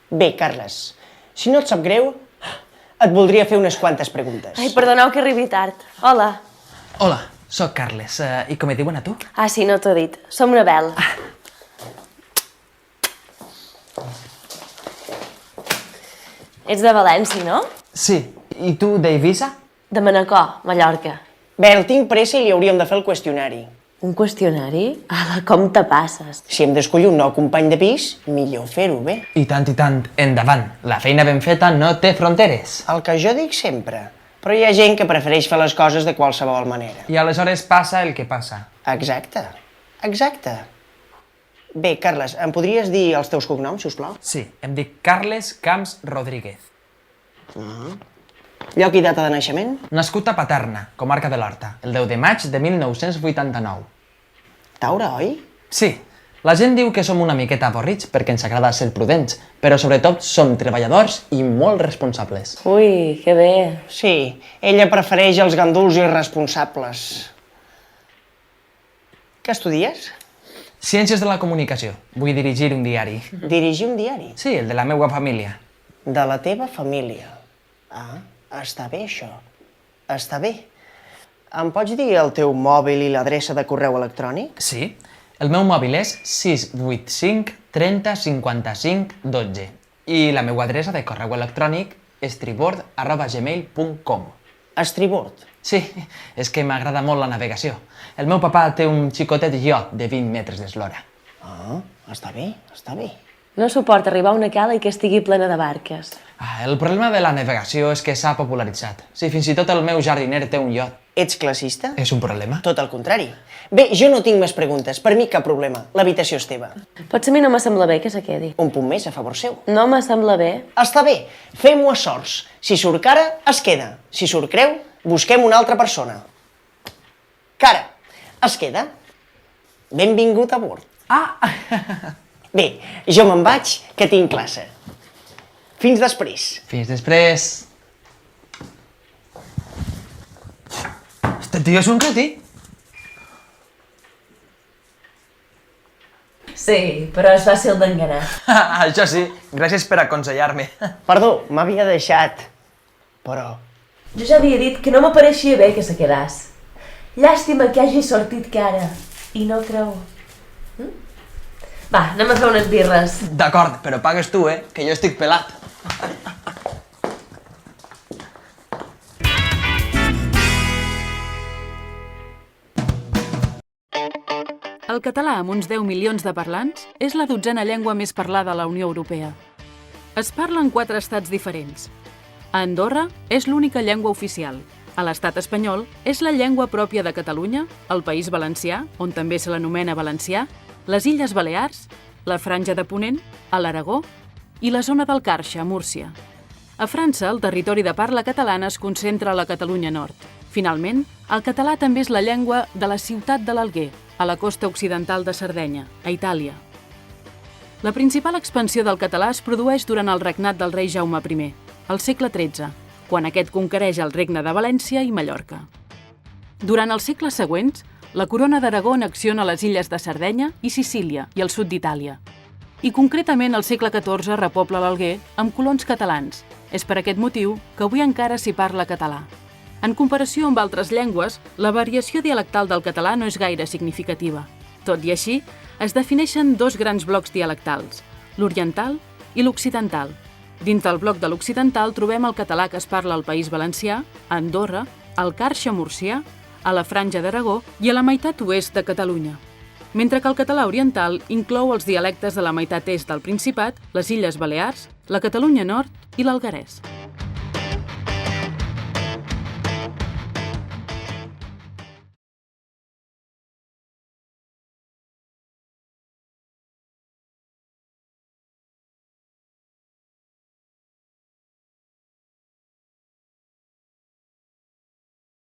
Bé, Carles, si no et sap greu, et voldria fer unes quantes preguntes. Ai, perdoneu que arribi tard. Hola. Hola, sóc Carles. I com et diuen a tu? Ah, sí, no t'ho he dit. Som Rebel. Ets de València, no? Sí. I tu, d'Eivissa? De Manacor, Mallorca. Bé, el tinc pressa i li hauríem de fer el qüestionari. Un qüestionari? Ala, com te passes? Si hem d'escollir un nou company de pis, millor fer-ho bé. I tant, endavant. La feina ben feta no té fronteres. El que jo dic sempre. Però hi ha gent que prefereix fer les coses de qualsevol manera. I aleshores passa el que passa. Exacte. Bé, Carles, em podries dir els teus cognoms, sisplau? Sí, em dic Carles Camps Rodríguez. Lloc i data de naixement? Nascut a Paterna, comarca de l'Horta, el 10 de maig de 1989. Taure, oi? Sí, la gent diu que som una miqueta avorrits perquè ens agrada ser prudents, però sobretot som treballadors i molt responsables. Ui, que bé. Sí, ella prefereix els ganduls irresponsables. Què estudies? Ciències de la comunicació. Vull dirigir un diari. Dirigir un diari? Sí, el de la meva família. De la teva família. Ah, està bé això. Està bé. Em pots dir el teu mòbil i l'adreça de correu electrònic? Sí, el meu mòbil és 685 30 55 12 i la meva adreça de correu electrònic estribord@gmail.com. Estribord. Sí, és que m'agrada molt la navegació. El meu papà té un xicotet iot de 20 metres d'eslora. Ah, està bé, està bé. No suporta arribar a una cala i que estigui plena de barques. El problema de la navegació és que s'ha popularitzat. Sí, fins i tot el meu jardiner té un iot. Ets classista? És un problema? Tot el contrari. Bé, jo no tinc més preguntes. Per mi cap problema. L'habitació és teva. Potser a mi no m'assembla bé que se quedi. Un punt més a favor seu. No m'assembla bé. Està bé, fem-ho a sorts. Si surt cara, es queda. Si surt creu, busquem una altra persona. Cara, es queda. Benvingut a bord. Ah! Bé, jo me'n vaig, que tinc classe. Fins després. Fins després. Este tio és un cretí. Sí, però és fàcil d'enganar. Això sí, gràcies per aconsellar-me. Perdó, m'havia deixat. Però... Jo ja havia dit que no m'apareixia bé que se quedàs. Llàstima que hagi sortit cara. I no creu. Va, anem a fer unes birres. D'acord, però pagues tu, que jo estic pelat. El català, amb uns 10 milions de parlants, és la 12a llengua més parlada a la Unió Europea. Es parla en 4 estats diferents. A Andorra és l'única llengua oficial. A l'estat espanyol és la llengua pròpia de Catalunya, el País Valencià, on també se l'anomena valencià, les Illes Balears, la Franja de Ponent, a l'Aragó i la zona del Carxe, a Múrcia. A França, el territori de parla catalana es concentra a la Catalunya Nord. Finalment, el català també és la llengua de la ciutat de l'Alguer, a la costa occidental de Sardenya, a Itàlia. La principal expansió del català es produeix durant el regnat del rei Jaume I, al segle XIII, quan aquest conquereix el regne de València i Mallorca. Durant els segles següents, la corona d'Aragó annexiona les illes de Sardenya i Sicília i el sud d'Itàlia. I concretament al segle XIV repobla l'Alguer amb colons catalans. És per aquest motiu que avui encara s'hi parla català. En comparació amb altres llengües, la variació dialectal del català no és gaire significativa. Tot i així, es defineixen 2 grans blocs dialectals, l'oriental i l'occidental. Dins del bloc de l'occidental trobem el català que es parla al País Valencià, a Andorra, al Carxe murcià, a la Franja d'Aragó i a la meitat oest de Catalunya. Mentre que el català oriental inclou els dialectes de la meitat est del Principat, les Illes Balears, la Catalunya Nord i l'alguerès.